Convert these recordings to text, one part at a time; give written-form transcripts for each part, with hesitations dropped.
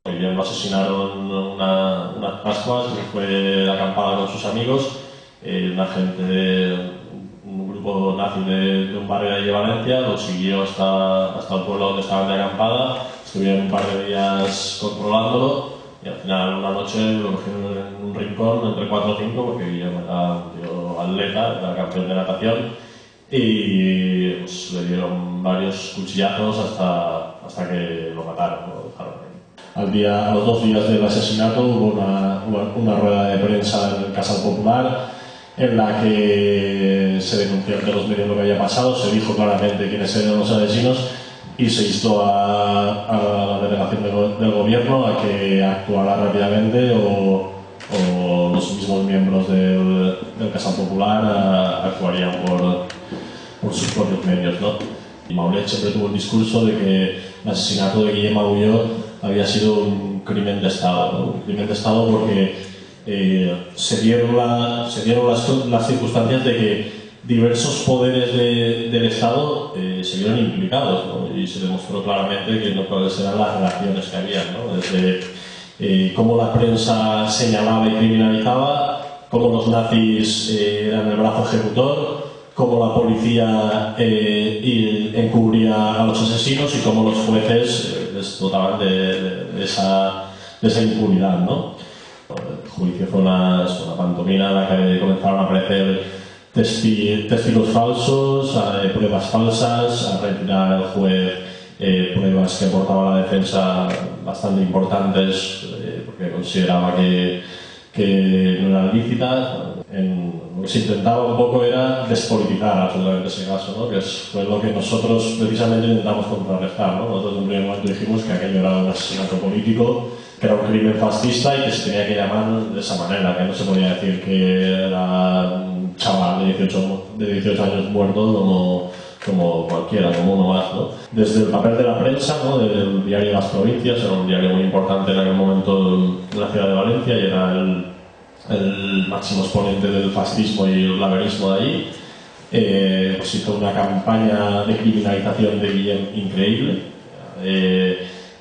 Lo asesinaron unas Pascuas, y fue de acampada con sus amigos, un grupo nazi de un barrio de allí de Valencia, lo siguió hasta el pueblo donde estaban de acampada, estuvieron un par de días controlándolo y al final una noche lo cogieron en un rincón entre 4 o 5 porque Guillermo era un tío atleta, era campeón de natación y pues, le dieron varios cuchillazos hasta que lo mataron, lo dejaron ahí. A los 2 días del asesinato hubo una rueda de prensa en el Casal Popular en la que se denunció ante los medios lo que había pasado, se dijo claramente quiénes eran los asesinos y se instó a la delegación del gobierno a que actuara rápidamente o los mismos miembros del Casal Popular actuarían por sus propios medios, ¿no? Y Maulet siempre tuvo el discurso de que el asesinato de Guillem Agulló había sido un crimen de Estado, ¿no? Un crimen de Estado porque se dieron las circunstancias de que diversos poderes del Estado se vieron implicados, ¿no? Y se demostró claramente cuáles eran las relaciones que había, ¿no? Desde cómo la prensa señalaba y criminalizaba, cómo los nazis eran el brazo ejecutor, cómo la policía encubría a los asesinos y cómo los jueces les dotaban de esa impunidad, ¿no? El juicio fue una pantomima en la que comenzaron a aparecer testigos falsos, pruebas falsas, a retirar al juez pruebas que aportaba la defensa bastante importantes porque consideraba que no eran lícitas. Lo que se intentaba un poco era despolitizar absolutamente ese caso, ¿no? Que fue lo que nosotros precisamente intentamos contrarrestar, ¿no? Nosotros en un primer momento dijimos que aquello era un asesinato político, que era un crimen fascista y que se tenía que llamar de esa manera, que no se podía decir que era un chaval de 18 años muerto como cualquiera, como uno más, ¿no? Desde el papel de la prensa, ¿no? Del diario Las Provincias, era un diario muy importante en aquel momento en la ciudad de Valencia y era el máximo exponente del fascismo y el blaverismo de allí. Pues hizo una campaña de criminalización de Guillem increíble.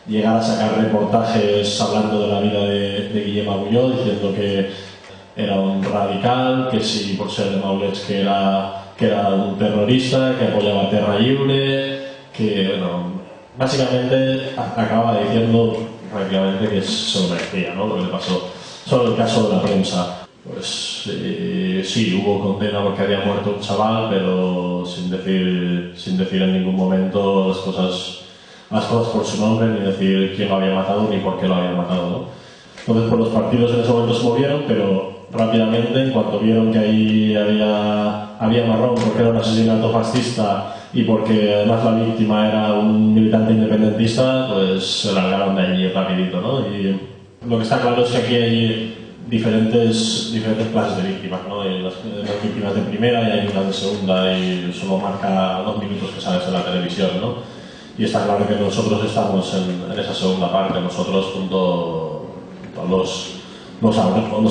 Llegar a sacar reportajes hablando de la vida de Guillem Agulló, diciendo que era un radical, que si por ser de Maulets que era un terrorista, que apoyaba Terra Lliure, que bueno, básicamente acaba diciendo prácticamente que se lo merecía, ¿no? Lo que le pasó. Sobre el caso de la prensa, pues sí, hubo condena porque había muerto un chaval, pero sin decir en ningún momento las cosas por su nombre, ni decir quién lo había matado ni por qué lo había matado, ¿no? Entonces, pues los partidos en ese momento se movieron, pero rápidamente, en cuanto vieron que ahí había marrón porque era un asesinato fascista y porque además la víctima era un militante independentista, pues se largaron de allí rapidito, ¿no? Y lo que está claro es que aquí hay diferentes clases de víctimas, ¿no? Hay las víctimas de primera y hay unas de segunda y solo marca 2 minutos que sales en la televisión, ¿no? Y está claro que nosotros estamos en esa segunda parte, nosotros junto a los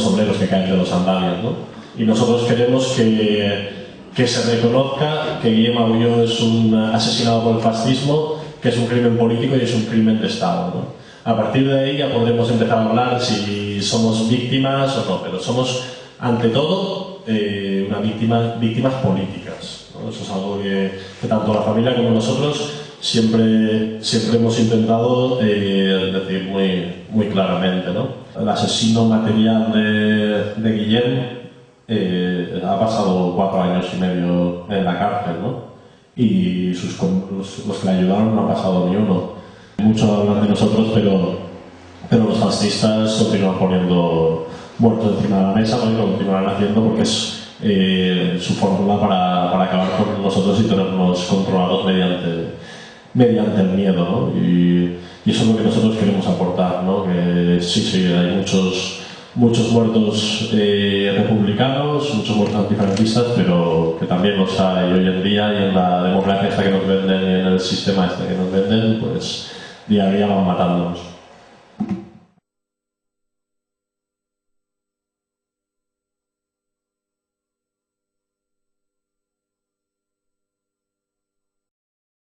obreros que caen de los andamios, ¿no? Y nosotros queremos que se reconozca que Guillem Agulló es un asesinado por el fascismo, que es un crimen político y es un crimen de Estado, ¿no? A partir de ahí ya podremos empezar a hablar si somos víctimas o no, pero somos, ante todo, víctimas políticas, ¿no? Eso es algo que tanto la familia como nosotros siempre hemos intentado decir muy claramente, ¿no? El asesino material de Guillem ha pasado 4 años y medio en la cárcel, ¿no? Y los que le ayudaron no ha pasado ni uno. Mucho hablan de nosotros, pero los fascistas continúan poniendo muertos encima de la mesa, ¿no? Y lo continuarán haciendo porque es su fórmula para acabar con nosotros y tenernos controlados mediante el miedo, ¿no? Y eso es lo que nosotros queremos aportar, ¿no? Que sí, hay muchos muertos republicanos, muchos muertos antifranquistas, pero que también los hay hoy en día y en la democracia esta que nos venden y en el sistema este que nos venden, pues día a día van matándonos.